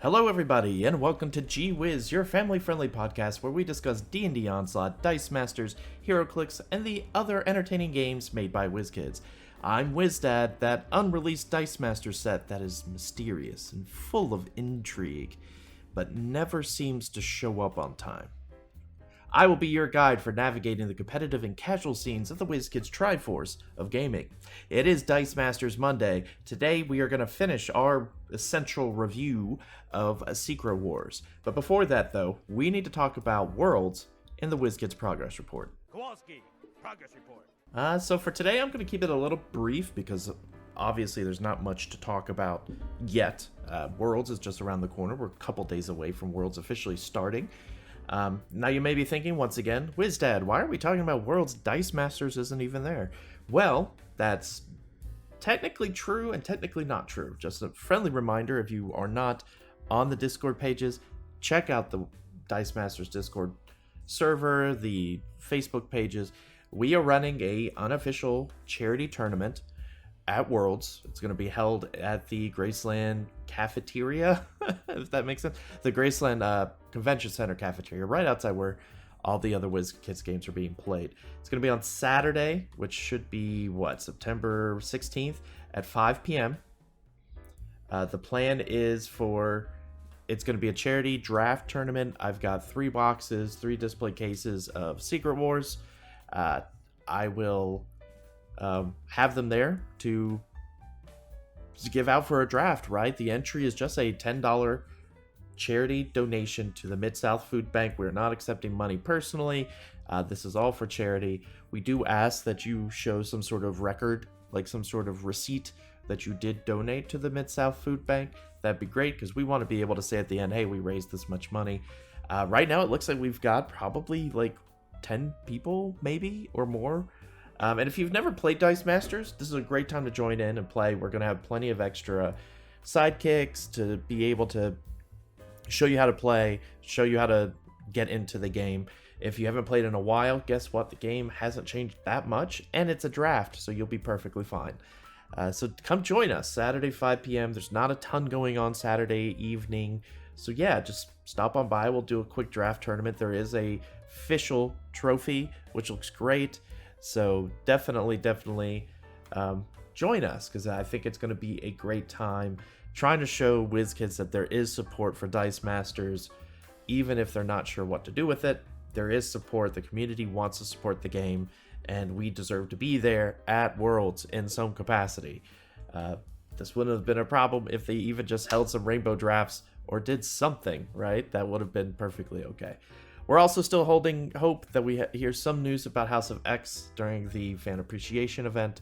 Hello everybody, and welcome to Whiz, your family-friendly podcast where we discuss D&D Onslaught, Dice Masters, HeroClix, and the other entertaining games made by WizKids. I'm WizDad, that unreleased Dice Master set that is mysterious and full of intrigue, but never seems to show up on time. I will be your guide for navigating the competitive and casual scenes of the WizKids Triforce of gaming. It is Dice Masters Monday. Today we are going to finish our essential review of Secret Wars. But before that, though, we need to talk about Worlds in the WizKids Progress Report. Kowalski, Progress Report. So for today, I'm going to keep it a little brief because obviously there's not much to talk about yet. Worlds is just around the corner. We're a couple days away from Worlds officially starting. Now you may be thinking, once again, WizDad, why are we talking about Worlds? Dice Masters isn't even there. Well, that's technically true and technically not true. Just a friendly reminder, if you are not on the Discord pages, check out the Dice Masters Discord server, the Facebook pages. We are running a unofficial charity tournament at Worlds. It's going to be held at the Graceland cafeteria, if that makes sense. The Graceland Convention Center cafeteria, right outside where all the other WizKids games are being played. It's going to be on Saturday, which should be, September 16th at 5 p.m. The plan is it's going to be a charity draft tournament. I've got 3 boxes, 3 display cases of Secret Wars. I will have them there to give out for a draft, right? The entry is just a $10 charity donation to the Mid-South Food Bank. We're not accepting money personally. This is all for charity. We do ask that you show some sort of record, like some sort of receipt that you did donate to the Mid-South Food Bank. That'd be great because we want to be able to say at the end, hey, we raised this much money. Right now, it looks like we've got probably like 10 people, maybe, or more. And if you've never played Dice Masters, this is a great time to join in and play. We're going to have plenty of extra sidekicks to be able to show you how to play, show you how to get into the game. If you haven't played in a while, guess what? The game hasn't changed that much, and it's a draft, so you'll be perfectly fine. So come join us, Saturday, 5 p.m. There's not a ton going on Saturday evening. So yeah, just stop on by. We'll do a quick draft tournament. There is a official trophy, which looks great. So definitely join us, because I think it's going to be a great time trying to show WizKids that there is support for Dice Masters, even if they're not sure what to do with it. There is support. The community wants to support the game, and we deserve to be there at Worlds in some capacity. This wouldn't have been a problem if they even just held some rainbow drafts or did something, right? That would have been perfectly okay. We're also still holding hope that we hear some news about House of X during the fan appreciation event.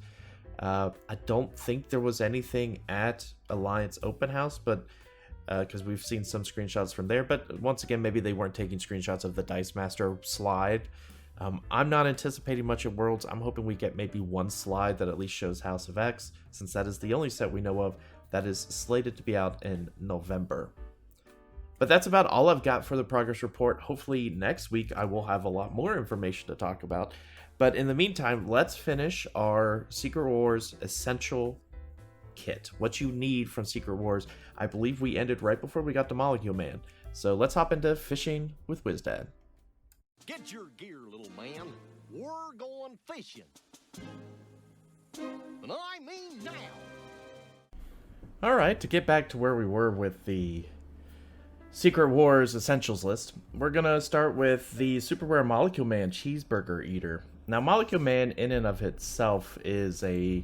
I don't think there was anything at Alliance Open House, but because we've seen some screenshots from there. But once again, maybe they weren't taking screenshots of the Dice Master slide. I'm not anticipating much at Worlds. I'm hoping we get maybe one slide that at least shows House of X, since that is the only set we know of that is slated to be out in November. But that's about all I've got for the progress report. Hopefully next week I will have a lot more information to talk about. But in the meantime, let's finish our Secret Wars Essential Kit. What you need from Secret Wars. I believe we ended right before we got to Molecule Man. So let's hop into fishing with WizDad. Get your gear, little man. We're going fishing. And I mean now. Alright, to get back to where we were with the Secret Wars Essentials list, we're going to start with the Super Rare Molecule Man Cheeseburger Eater. Now, Molecule Man in and of itself is a...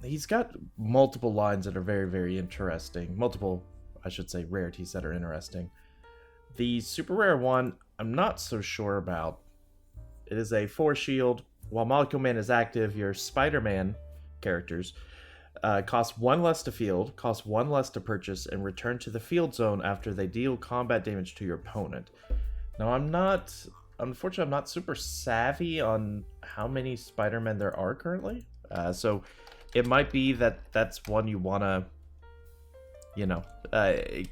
he's got multiple lines that are very, very interesting. Multiple, I should say, rarities that are interesting. The Super Rare one, I'm not so sure about. It is a 4 shield. While Molecule Man is active, your Spider-Man characters cost 1 less to field, cost 1 less to purchase, and return to the field zone after they deal combat damage to your opponent. Now, unfortunately, I'm not super savvy on how many Spider-Men there are currently. So it might be that that's one you want to,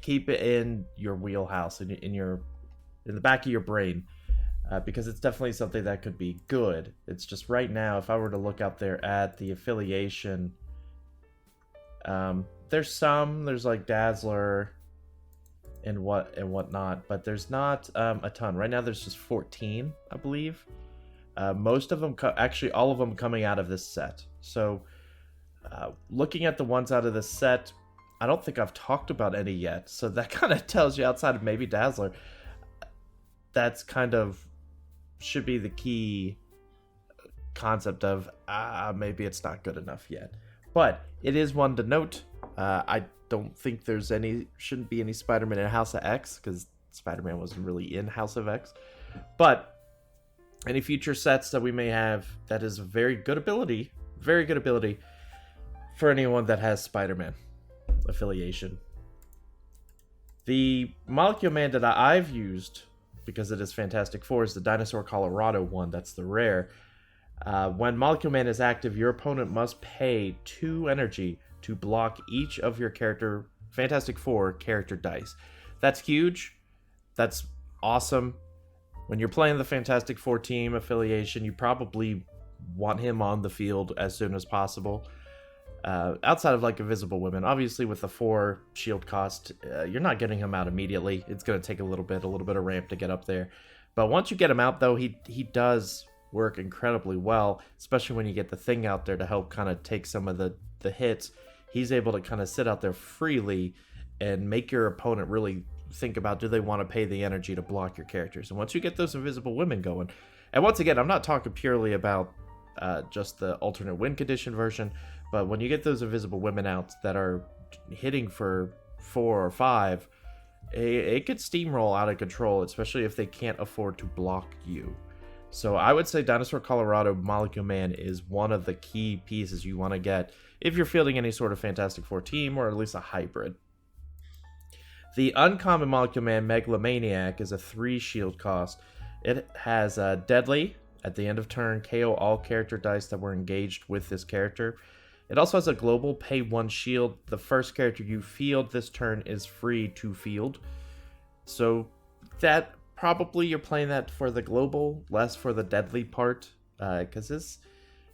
keep it in your wheelhouse, in the back of your brain, because it's definitely something that could be good. It's just right now, if I were to look out there at the affiliation, there's like Dazzler, and whatnot, but there's not a ton. Right now there's just 14, I believe. Most of them, actually all of them coming out of this set. So looking at the ones out of this set, I don't think I've talked about any yet. So that kind of tells you, outside of maybe Dazzler, that's kind of should be the key concept of maybe it's not good enough yet. But it is one to note. I don't think shouldn't be any Spider-Man in House of X, because Spider-Man wasn't really in House of X. But any future sets that we may have, that is a very good ability for anyone that has Spider-Man affiliation. The Molecule Man that I've used, because it is Fantastic Four, is the Dinosaur Colorado one. That's the rare. When Molecule Man is active, your opponent must pay 2 energy to block each of your Fantastic Four character dice. That's huge. That's awesome. When you're playing the Fantastic Four team affiliation, you probably want him on the field as soon as possible. Outside of like Invisible Women, obviously with the 4 shield cost, you're not getting him out immediately. It's going to take a little bit of ramp to get up there. But once you get him out, though, he does work incredibly well, especially when you get the Thing out there to help kind of take some of the hits. He's able to kind of sit out there freely and make your opponent really think about, do they want to pay the energy to block your characters? And once you get those Invisible Women going, and once again, I'm not talking purely about just the alternate win condition version, but when you get those Invisible Women out that are hitting for 4 or 5, it could steamroll out of control, especially if they can't afford to block you. So I would say Dinosaur Colorado Molecule Man is one of the key pieces you want to get if you're fielding any sort of Fantastic Four team, or at least a hybrid. The uncommon Molecule Man Megalomaniac is a 3 shield cost. It has Deadly. At the end of turn, KO all character dice that were engaged with this character. It also has a global pay 1 shield. The first character you field this turn is free to field. So that probably you're playing that for the global, less for the deadly part, because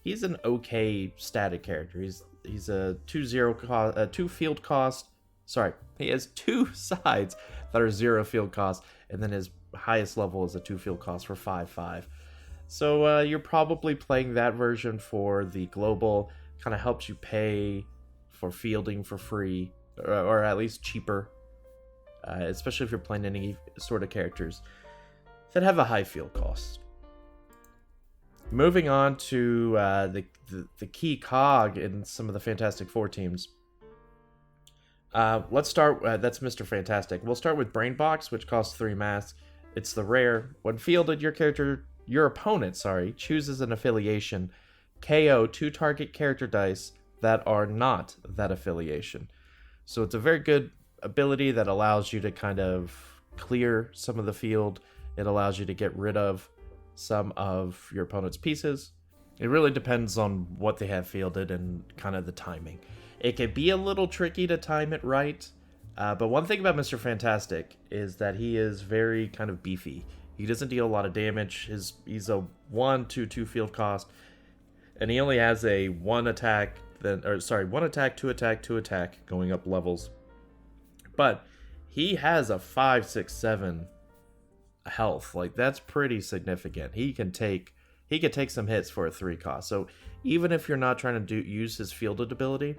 he's an okay static character. He's a 2 field cost. Sorry, he has 2 sides that are 0 field cost, and then his highest level is a 2 field cost for 5/5. So you're probably playing that version for the global. Kind of helps you pay for fielding for free, or at least cheaper, especially if you're playing any sort of characters that have a high field cost. Moving on to the key cog in some of the Fantastic Four teams. Let's start. That's Mr. Fantastic. We'll start with Brain Box, which costs 3 masks. It's the rare. When fielded, your opponent, chooses an affiliation. KO 2 target character dice that are not that affiliation. So it's a very good ability that allows you to kind of clear some of the field. It allows you to get rid of some of your opponent's pieces. It really depends on what they have fielded and kind of the timing. It can be a little tricky to time it right, but one thing about Mr. Fantastic is that he is very kind of beefy. He doesn't deal a lot of damage. He's a 1/2 field cost, and he only has a 1 attack, 1 attack, 2 attack, 2 attack going up levels. But he has a 5, 6, 7 health. Like, that's pretty significant. He can take some hits for a 3 cost. So even if you're not trying to use his fielded ability,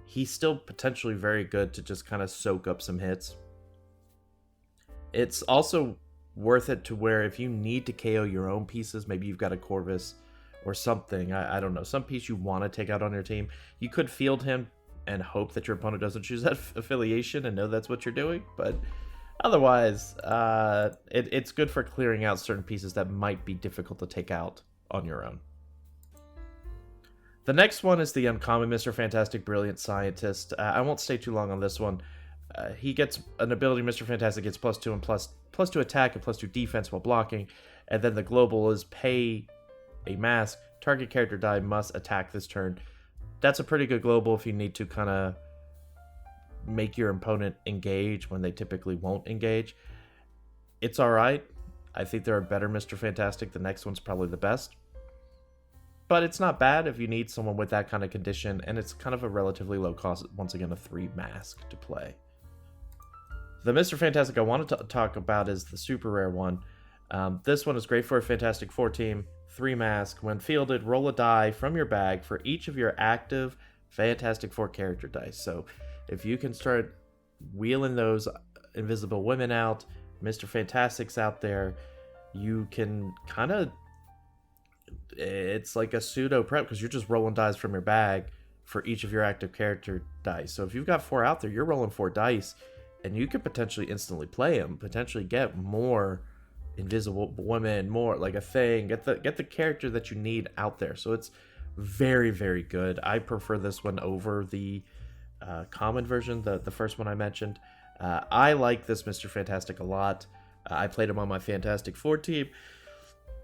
he's still potentially very good to just kind of soak up some hits. It's also worth it to where if you need to KO your own pieces, maybe you've got a Corvus or something, I don't know, some piece you want to take out on your team, you could field him and hope that your opponent doesn't choose that affiliation and know that's what you're doing. But otherwise, it's good for clearing out certain pieces that might be difficult to take out on your own. The next one is the uncommon Mr. Fantastic Brilliant Scientist. I won't stay too long on this one. He gets an ability, Mr. Fantastic gets +2 and +2 attack and +2 defense while blocking. And then the global is pay a mask. Target character die must attack this turn. That's a pretty good global if you need to kind of make your opponent engage when they typically won't engage. It's alright. I think there are better Mr. Fantastic. The next one's probably the best. But it's not bad if you need someone with that kind of condition, and it's kind of a relatively low cost, once again, a 3 mask to play. The Mr. Fantastic I wanted to talk about is the super rare one. This one is great for a Fantastic Four team. 3 mask. When fielded, roll a die from your bag for each of your active Fantastic Four character dice. So if you can start wheeling those Invisible Women out, Mr. Fantastic's out there, you can kind of... It's like a pseudo prep because you're just rolling dice from your bag for each of your active character dice. So if you've got 4 out there, you're rolling 4 dice, and you could potentially instantly play them, potentially get more Invisible Women, more like a thing, get the character that you need out there. So it's very, very good. I prefer this one over the common version, the first one I mentioned. I like this Mr. Fantastic a lot. I played him on my Fantastic Four team,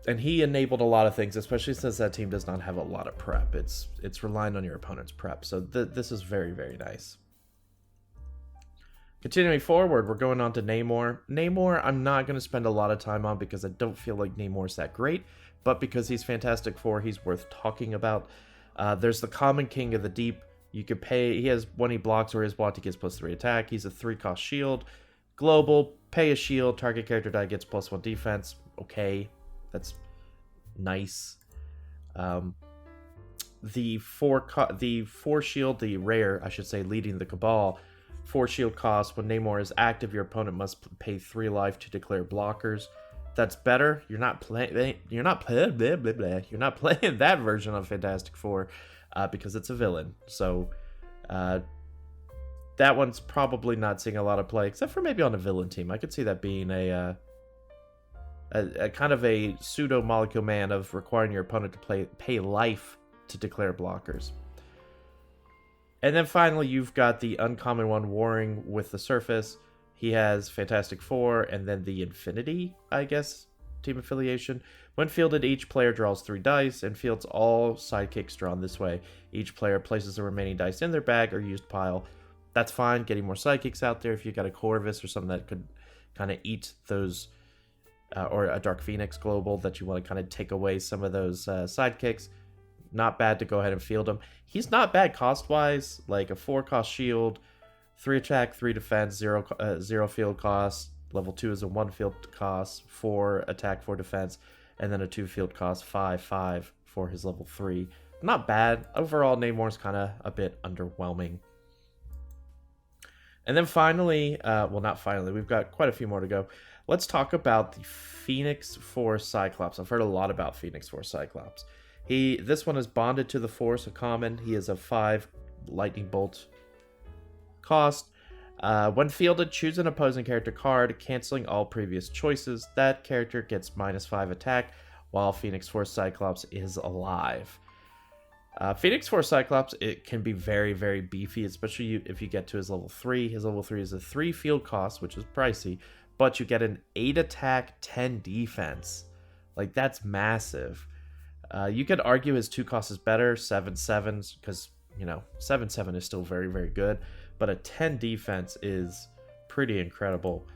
and he enabled a lot of things, especially since that team does not have a lot of prep. It's relying on your opponent's prep. So this is very, very nice. Continuing forward, we're going on to Namor. Namor, I'm not going to spend a lot of time on because I don't feel like Namor's that great, but because he's Fantastic Four, he's worth talking about. There's the Common King of the Deep. You could pay, he has, when he blocks or is blocked, he gets +3 attack. He's a 3-cost shield. Global, pay a shield, target character die gets +1 defense. Okay, that's nice. The 4 shield, the rare, I should say, leading the Cabal, 4 shield cost. When Namor is active, your opponent must pay 3 life to declare blockers. That's better. You're not playing. You're not playing that version of Fantastic Four because it's a villain. So that one's probably not seeing a lot of play, except for maybe on a villain team. I could see that being a kind of a pseudo Molecule Man of requiring your opponent to pay life to declare blockers. And then finally, you've got the uncommon one, Warring with the Surface. He has Fantastic Four and then the Infinity, I guess, team affiliation. When fielded, each player draws 3 dice and fields all sidekicks drawn this way. Each player places the remaining dice in their bag or used pile. That's fine, getting more sidekicks out there if you got a Corvus or something that could kind of eat those, or a Dark Phoenix Global that you want to kind of take away some of those sidekicks. Not bad to go ahead and field him. He's not bad cost-wise, like a 4-cost shield, 3 attack, 3 defense, 0 field cost. Level 2 is a 1 field cost, 4 attack, 4 defense, and then a 2 field cost, 5/5 for his level 3. Not bad. Overall, Namor's kind of a bit underwhelming. And then finally, well, not finally, we've got quite a few more to go. Let's talk about the Phoenix Force Cyclops. I've heard a lot about Phoenix Force Cyclops. This one is bonded to the Force, a common. He is a 5 lightning bolt cost. When fielded, choose an opposing character card, canceling all previous choices. That character gets -5 attack while Phoenix Force Cyclops is alive. Phoenix Force Cyclops, it can be very, very beefy, especially if you get to his level 3. His level 3 is a 3 field cost, which is pricey, but you get an 8 attack, 10 defense. Like, that's massive. You could argue his 2 cost is better, 7/7s, because, 7/7 is still very, very good, but a 10 defense is pretty incredible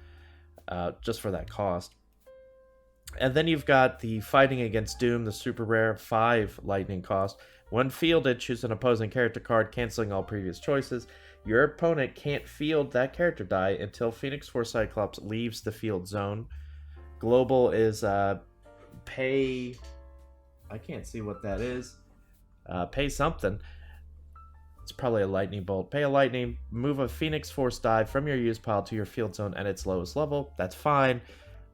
just for that cost. And then you've got the Fighting Against Doom, the super rare 5 lightning cost. When fielded, choose an opposing character card, canceling all previous choices. Your opponent can't field that character die until Phoenix Force Cyclops leaves the field zone. Global is pay... I can't see what that is. Pay something. It's probably a lightning bolt. Pay a lightning. Move a Phoenix Force die from your use pile to your field zone at its lowest level. That's fine.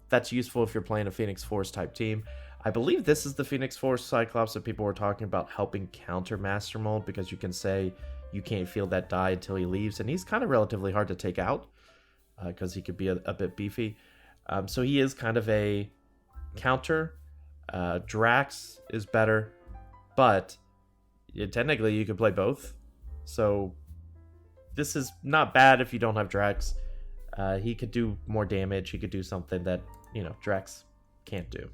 That's useful if you're playing a Phoenix Force type team. I believe this is the Phoenix Force Cyclops that people were talking about helping counter Master Mold, because you can say you can't field that die until he leaves, and he's kind of relatively hard to take out because he could be a bit beefy. So he is kind of a counter. Drax is better, but technically you could play both. So this is not bad if you don't have Drax. He could do more damage. He could do something that, Drax can't do.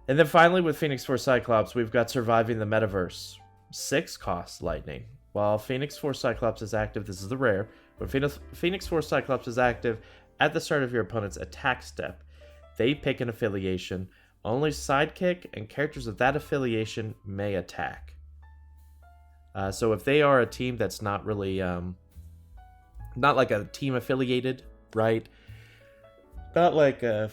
And then finally with Phoenix Force Cyclops, we've got Surviving the Metaverse. 6 cost lightning. While Phoenix Force Cyclops is active, this is the rare. When Phoenix Force Cyclops is active, at the start of your opponent's attack step, they pick an affiliation. Only sidekick and characters of that affiliation may attack. So if they are a team that's not really Not like a team affiliated, right? Not like a,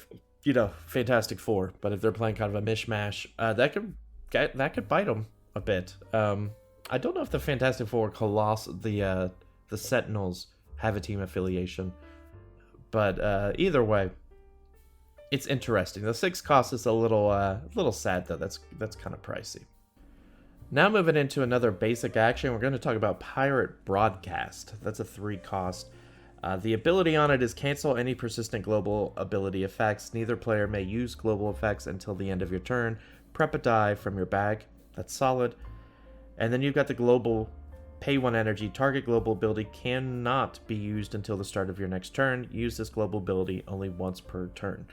Fantastic Four, but if they're playing kind of a mishmash, that could bite them a bit. I don't know if the Fantastic Four the Sentinels have a team affiliation, but either way, it's interesting. The 6 cost is a little sad though. That's kind of pricey. Now moving into another basic action, we're going to talk about Pirate Broadcast. That's a 3 cost. The ability on it is cancel any persistent global ability effects. Neither player may use global effects until the end of your turn. Prep a die from your bag. That's solid. And then you've got the global pay 1 energy. Target global ability cannot be used until the start of your next turn. Use this global ability only once per turn.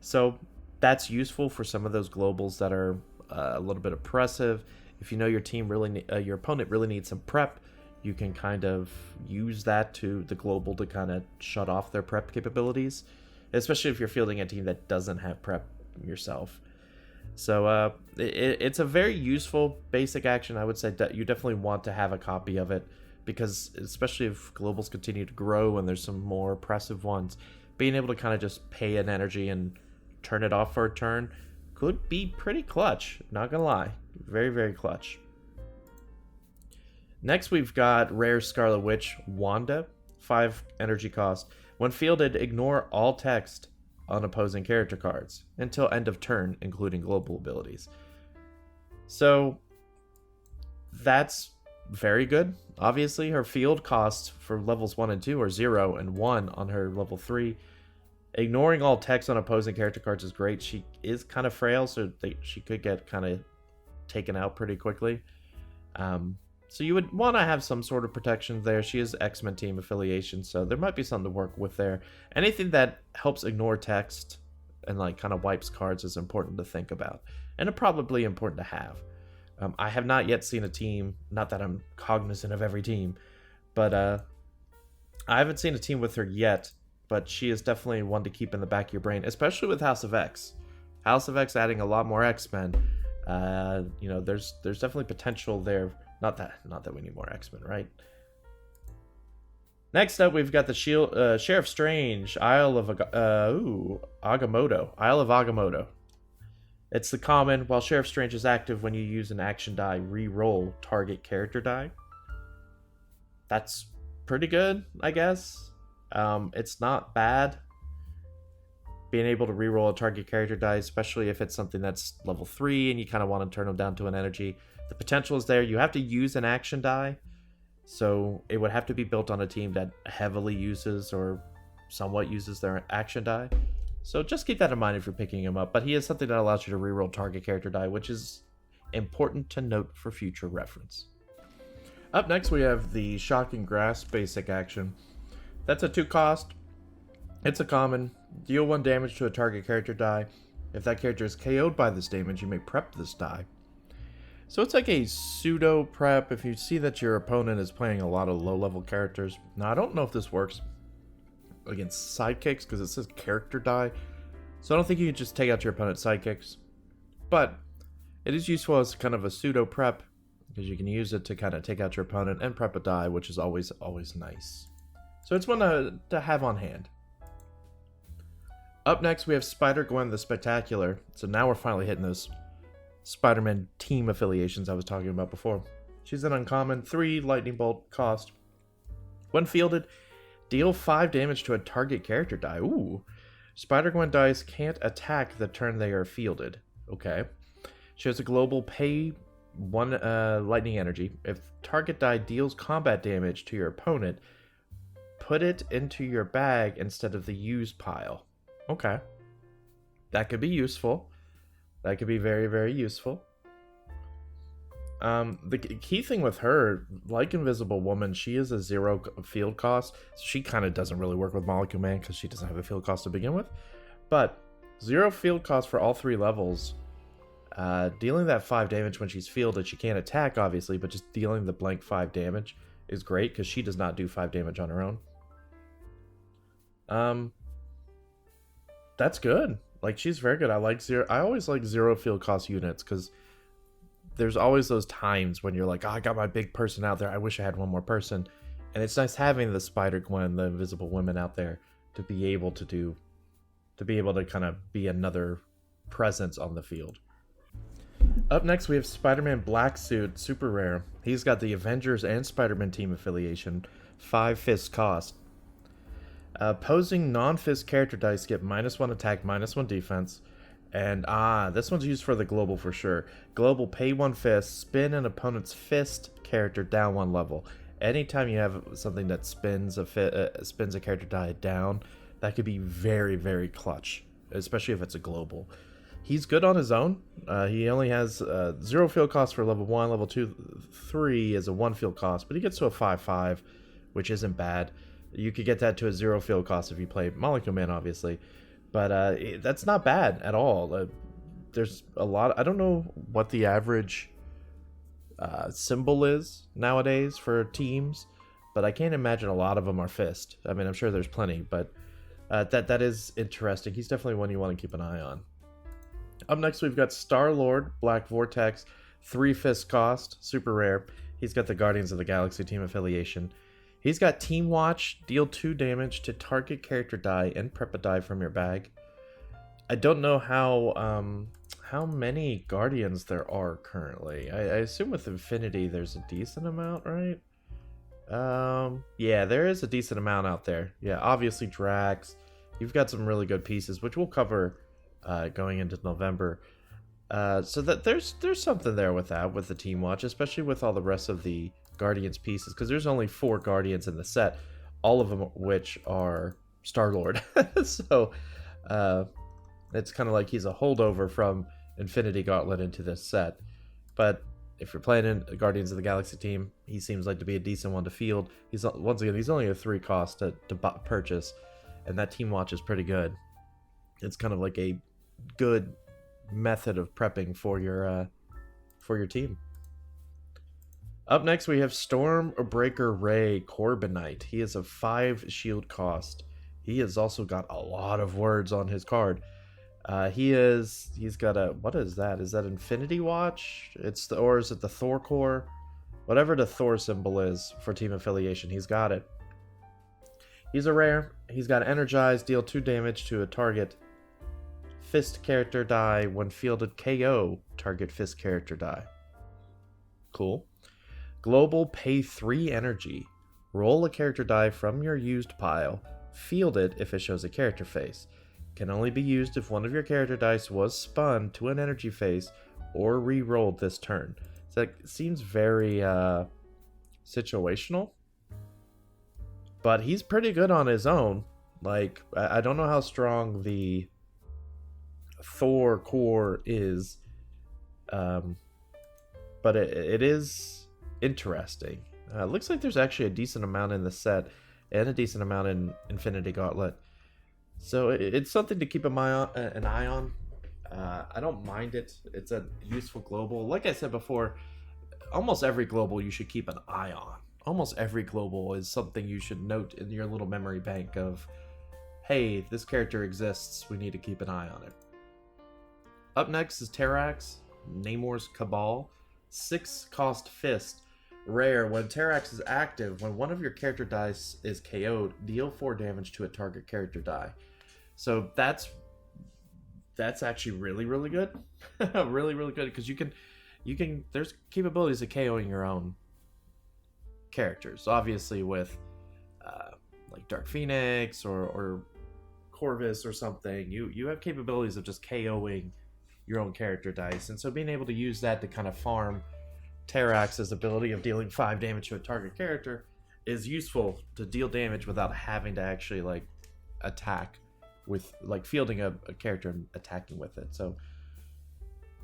So that's useful for some of those globals that are a little bit oppressive. If you know your your opponent really needs some prep, you can kind of use that the global to kind of shut off their prep capabilities, especially if you're fielding a team that doesn't have prep yourself. So it's a very useful basic action. I would say that you definitely want to have a copy of it, because especially if globals continue to grow and there's some more oppressive ones, being able to kind of just pay an energy and turn it off for a turn could be pretty clutch. Not gonna lie. Very, very clutch. Next, we've got Rare Scarlet Witch Wanda, 5 energy cost. When fielded, ignore all text on opposing character cards until end of turn, including global abilities. So that's very good. Obviously, her field costs for levels 1 and 2 are 0 and 1 on her level 3. Ignoring all text on opposing character cards is great. She is kind of frail, so she could get kind of taken out pretty quickly. So you would want to have some sort of protection there. She is X-Men team affiliation, so there might be something to work with there. Anything that helps ignore text and like kind of wipes cards is important to think about, and probably important to have. I have not yet seen a team, not that I'm cognizant of every team, but I haven't seen a team with her yet, but she is definitely one to keep in the back of your brain, especially with House of X. House of X adding a lot more X-Men. There's definitely potential there. Not that we need more X-Men, right? Next up, we've got the Sheriff Strange, Isle of Agamotto. Isle of Agamotto. It's the common. While Sheriff Strange is active, when you use an action die, re-roll target character die. That's pretty good, I guess. It's not bad. Being able to re-roll a target character die, especially if it's something that's level 3 and you kind of want to turn them down to an energy. The potential is there. You have to use an action die, so it would have to be built on a team that heavily uses or somewhat uses their action die. So just keep that in mind if you're picking him up. But he is something that allows you to re-roll target character die, which is important to note for future reference. Up next, we have the Shocking Grasp basic action. That's a 2 cost. It's a common. Deal 1 damage to a target character die. If that character is KO'd by this damage, you may prep this die. So it's like a pseudo prep if you see that your opponent is playing a lot of low-level characters. Now, I don't know if this works against sidekicks because it says character die. So I don't think you can just take out your opponent's sidekicks. But it is useful as kind of a pseudo prep because you can use it to kind of take out your opponent and prep a die, which is always nice. So it's one to have on hand. Up next, we have Spider-Gwen the Spectacular. So now we're finally hitting those Spider-Man team affiliations I was talking about before. She's an uncommon, 3 lightning bolt cost. When fielded, deal 5 damage to a target character die. Ooh. Spider-Gwen dice can't attack the turn they are fielded. Okay. She has a global pay 1 lightning energy. If target die deals combat damage to your opponent, put it into your bag instead of the use pile. Okay. That could be useful. That could be very, very useful. The key thing with her, like Invisible Woman, she is a 0 field cost. So she kind of doesn't really work with Molecule Man because she doesn't have a field cost to begin with. But 0 field cost for all 3 levels. Dealing that 5 damage when she's fielded, she can't attack, obviously, but just dealing the blank 5 damage is great because she does not do 5 damage on her own. That's good. Like, she's very good. I always like 0 field cost units because there's always those times when you're like, oh, I got my big person out there. I wish I had one more person. And it's nice having the Spider-Gwen, the Invisible Women out there to be able to kind of be another presence on the field. Up next, we have Spider-Man Black Suit, super rare. He's got the Avengers and Spider-Man team affiliation, 5 fist cost. Opposing non-fist character dice get -1 attack, -1 defense. And this one's used for the global for sure. Global, pay 1 fist, spin an opponent's fist character down 1 level. Anytime you have something that spins a character die down, that could be very, very clutch, especially if it's a global. He's good on his own. He only has 0 field cost for level 1, level 2, 3 is a 1 field cost, but he gets to a 5/5, which isn't bad. You could get that to a 0 field cost if you play Molecule Man, obviously, but that's not bad at all. There's a lot. I don't know what the average symbol is nowadays for teams, but I can't imagine a lot of them are fist. I mean, I'm sure there's plenty, but that is interesting. He's definitely one you want to keep an eye on. Up next, we've got Star-Lord, Black Vortex, 3 fist cost, super rare. He's got the Guardians of the Galaxy team affiliation. He's got Team Watch, deal 2 damage to target character die and prep a die from your bag. I don't know how many Guardians there are currently. I assume with Infinity there's a decent amount, right? Yeah, there is a decent amount out there. Yeah, obviously Drax. You've got some really good pieces, which we'll cover going into November. So that there's something there with that, with the Team Watch, especially with all the rest of the Guardians pieces, because there's only 4 Guardians in the set, all of them which are Star-Lord. So it's kind of like he's a holdover from Infinity Gauntlet into this set. But if you're playing in Guardians of the Galaxy team, he seems like to be a decent one to field. He's only a 3 cost to purchase, and that Team Watch is pretty good. It's kind of like a good method of prepping for your team. Up next, we have Stormbreaker Ray Corbinite. He is a 5 shield cost. He has also got a lot of words on his card. He's got a, what is that? Is that Infinity Watch? Or is it the Thor core? Whatever the Thor symbol is for team affiliation, he's got it. He's a rare. He's got Energize, deal 2 damage to a target fist character die. When fielded, KO target fist character die. Cool. Global, pay 3 energy. Roll a character die from your used pile. Field it if it shows a character face. Can only be used if one of your character dice was spun to an energy face or re-rolled this turn. So that seems very situational. But he's pretty good on his own. Like, I don't know how strong the Thor core is. But it is interesting. Looks like there's actually a decent amount in the set and a decent amount in Infinity Gauntlet. So it's something to keep an eye on. I don't mind it. It's a useful global. Like I said before, almost every global you should keep an eye on. Almost every global is something you should note in your little memory bank of, hey, this character exists, we need to keep an eye on it. Up next is Terrax, Namor's Cabal, 6 cost fist. Rare, when Terrax is active, when one of your character dice is KO'd, deal 4 damage to a target character die. So that's actually really, really good. Really, really good, because you can there's capabilities of KOing your own characters. Obviously with like Dark Phoenix or Corvus or something, you have capabilities of just KOing your own character dice, and so being able to use that to kind of farm Terrax's ability of dealing 5 damage to a target character is useful to deal damage without having to actually like attack with like fielding a character and attacking with it. So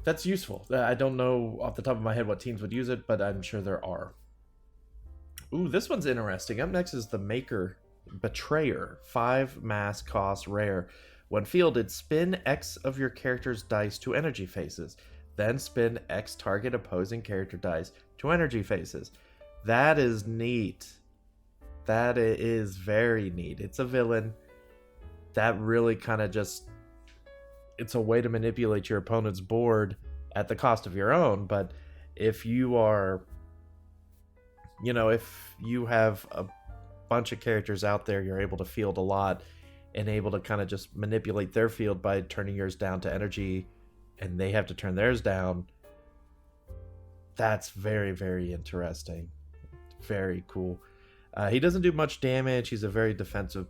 that's useful. I don't know off the top of my head what teams would use it, but I'm sure there are. Ooh, this one's interesting. Up next is the Maker Betrayer, 5 mass cost rare. When fielded, spin X of your character's dice to energy faces. Then spin X target opposing character dice to energy faces. That is neat. That is very neat. It's a villain. That really kind of just... It's a way to manipulate your opponent's board at the cost of your own. But if you are... if you have bunch of characters out there, you're able to field a lot and able to kind of just manipulate their field by turning yours down to energy, and they have to turn theirs down. That's very, very interesting. Very cool. He doesn't do much damage. He's a very defensive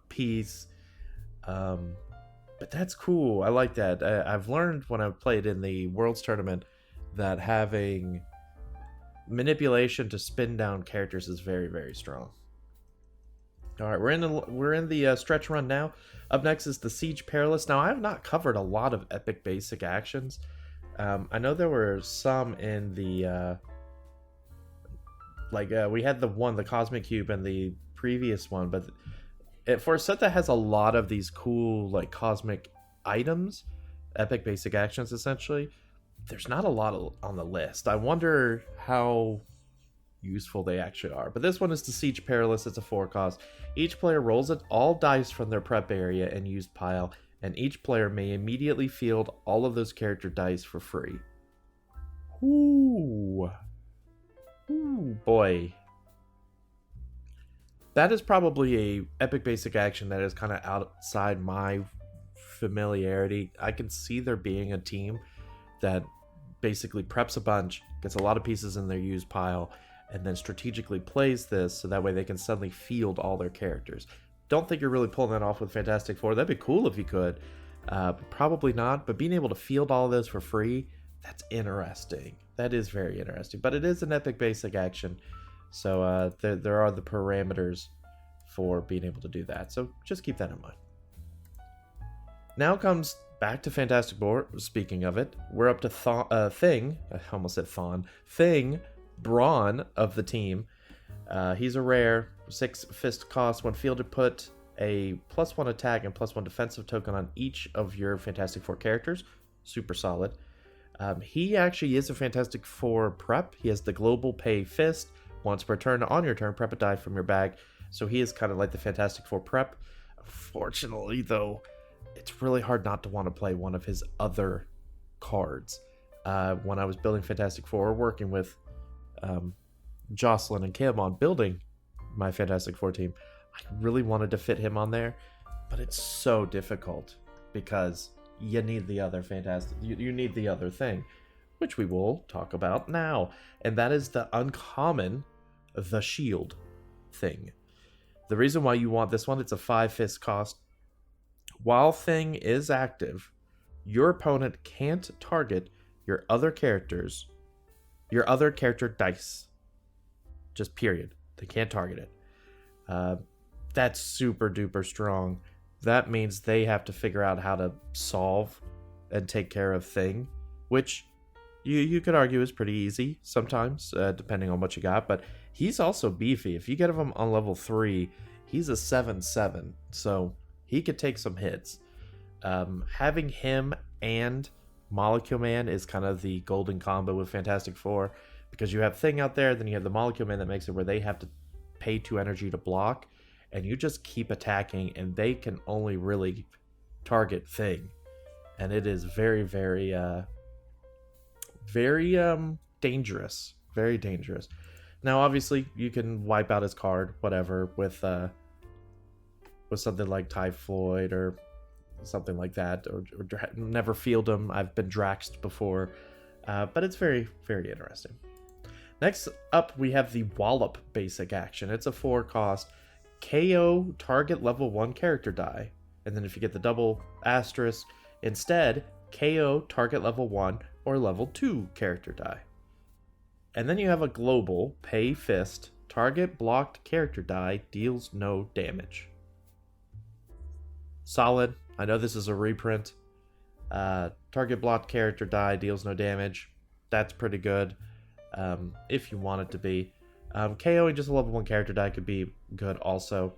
piece. But that's cool. I like that. I've learned when I've played in the Worlds Tournament that having manipulation to spin down characters is very, very strong. All right, we're in the stretch run now. Up next is the Siege Perilous. Now, I have not covered a lot of epic basic actions. I know there were some in the we had the Cosmic Cube in the previous one, but for a set that has a lot of these cool like cosmic items, epic basic actions essentially, there's not a lot on the list. I wonder how useful they actually are. But this one is the Siege Perilous. It's a 4-cost. Each player rolls all dice from their prep area and used pile, and each player may immediately field all of those character dice for free. Ooh. Ooh, boy. That is probably a epic basic action that is kind of outside my familiarity. I can see there being a team that basically preps a bunch, gets a lot of pieces in their used pile, and then strategically plays this so that way they can suddenly field all their characters. Don't think you're really pulling that off with Fantastic Four. That'd be cool if you could. Probably not, but being able to field all of those for free, that's interesting. That is very interesting. But it is an epic basic action, so there are the parameters for being able to do that. So just keep that in mind. Now comes back to Fantastic Four. Speaking of it, we're up to Thing. I almost said Thawne. Thing, Brawn of the team. He's a rare 6 fist cost. When fielded, put a +1 attack and +1 defensive token on each of your Fantastic Four characters. Super solid. He actually is a Fantastic Four prep. He has the global pay fist. Once per turn, on your turn, prep a die from your bag. So he is kind of like the Fantastic Four prep. Unfortunately, though, it's really hard not to want to play one of his other cards. When I was building Fantastic Four, working with Jocelyn and Kim on building my Fantastic Four team, I really wanted to fit him on there, but it's so difficult because you need the other you need the other thing, which we will talk about now, and that is the uncommon, the Shield Thing. The reason why you want this one, it's a 5 fist cost. While Thing is active, your opponent can't target your other character dice. Just period. They can't target it. That's super duper strong. That means they have to figure out how to solve and take care of Thing, which you could argue is pretty easy sometimes, depending on what you got, but he's also beefy. If you get him on level 3, he's a 7/7, so he could take some hits. Having him and Molecule Man is kind of the golden combo with Fantastic Four, because you have Thing out there, then you have the Molecule Man that makes it where they have to pay 2 energy to block, and you just keep attacking, and they can only really target Thing. And it is very, very, very dangerous. Very dangerous. Now, obviously, you can wipe out his card, whatever, with something like Typhoid or something like that, or never field him. I've been Draxed before, but it's very, very interesting. Next up, we have the Wallop basic action. It's a 4-cost. KO target level 1 character die. And then if you get the double asterisk, instead, KO target level 1 or level 2 character die. And then you have a global pay fist. Target blocked character die deals no damage. Solid. I know this is a reprint. Target blocked character die deals no damage. That's pretty good. If you want it to be. KOing just a level 1 character die could be good also.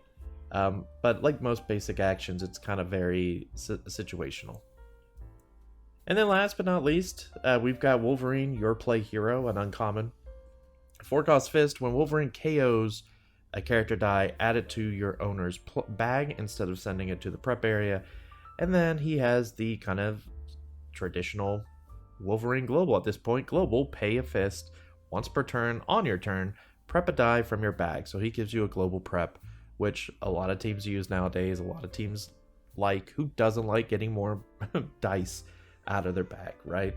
But like most basic actions, it's kind of very situational. And then last but not least, we've got Wolverine, Your Play Hero, an uncommon. 4-cost fist. When Wolverine KOs a character die, add it to your owner's bag instead of sending it to the prep area. And then he has the kind of traditional Wolverine global at this point. Global, pay a fist. Once per turn, on your turn, prep a die from your bag. So he gives you a global prep, which a lot of teams use nowadays. A lot of teams like. Who doesn't like getting more dice out of their bag, right?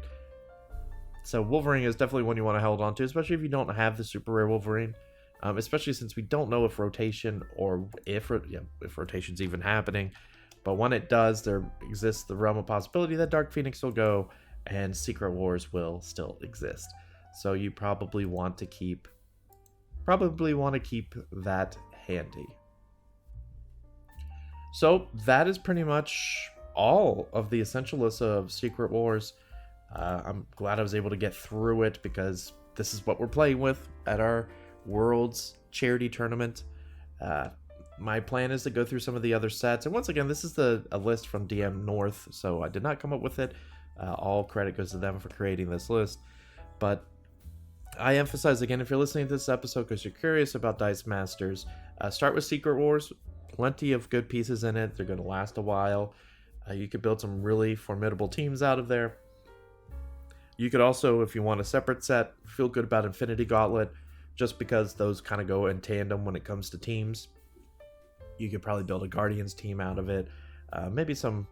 So Wolverine is definitely one you want to hold on to, especially if you don't have the super rare Wolverine. Especially since we don't know if rotation or if rotation's even happening. But when it does, there exists the realm of possibility that Dark Phoenix will go and Secret Wars will still exist. So you probably want to keep that handy. So that is pretty much all of the essential list of Secret Wars. I'm glad I was able to get through it because this is what we're playing with at our Worlds charity tournament. My plan is to go through some of the other sets, and once again, this is a list from DM North, so I did not come up with it. All credit goes to them for creating this list, but I emphasize again, if you're listening to this episode because you're curious about Dice Masters, start with Secret Wars. Plenty of good pieces in it. They're going to last a while. You could build some really formidable teams out of there. You could also, if you want a separate set, feel good about Infinity Gauntlet, just because those kind of go in tandem when it comes to teams. You could probably build a Guardians team out of it. Maybe some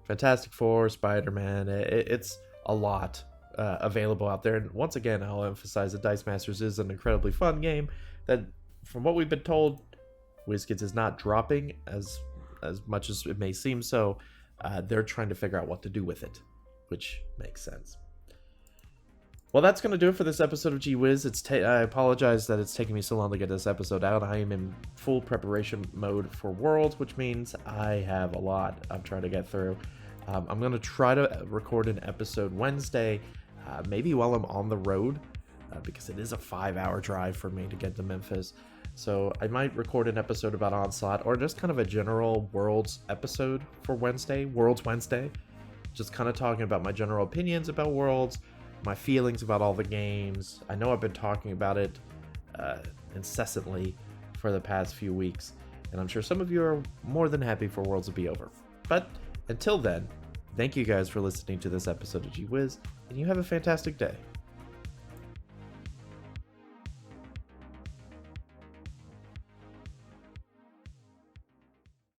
Fantastic Four, Spider-Man. It's a lot available out there. And once again, I'll emphasize that Dice Masters is an incredibly fun game that, from what we've been told, WizKids is not dropping as much as it may seem so. They're trying to figure out what to do with it, which makes sense. Well, that's going to do it for this episode of GWiz. I apologize that it's taking me so long to get this episode out. I am in full preparation mode for Worlds, which means I have a lot I'm trying to get through. I'm going to try to record an episode Wednesday, maybe while I'm on the road, because it is a 5-hour drive for me to get to Memphis. So I might record an episode about Onslaught, or just kind of a general Worlds episode for Wednesday, Worlds Wednesday. Just kind of talking about my general opinions about Worlds, my feelings about all the games. I know I've been talking about it incessantly for the past few weeks, and I'm sure some of you are more than happy for Worlds to be over. But until then, thank you guys for listening to this episode of GWiz, and you have a fantastic day.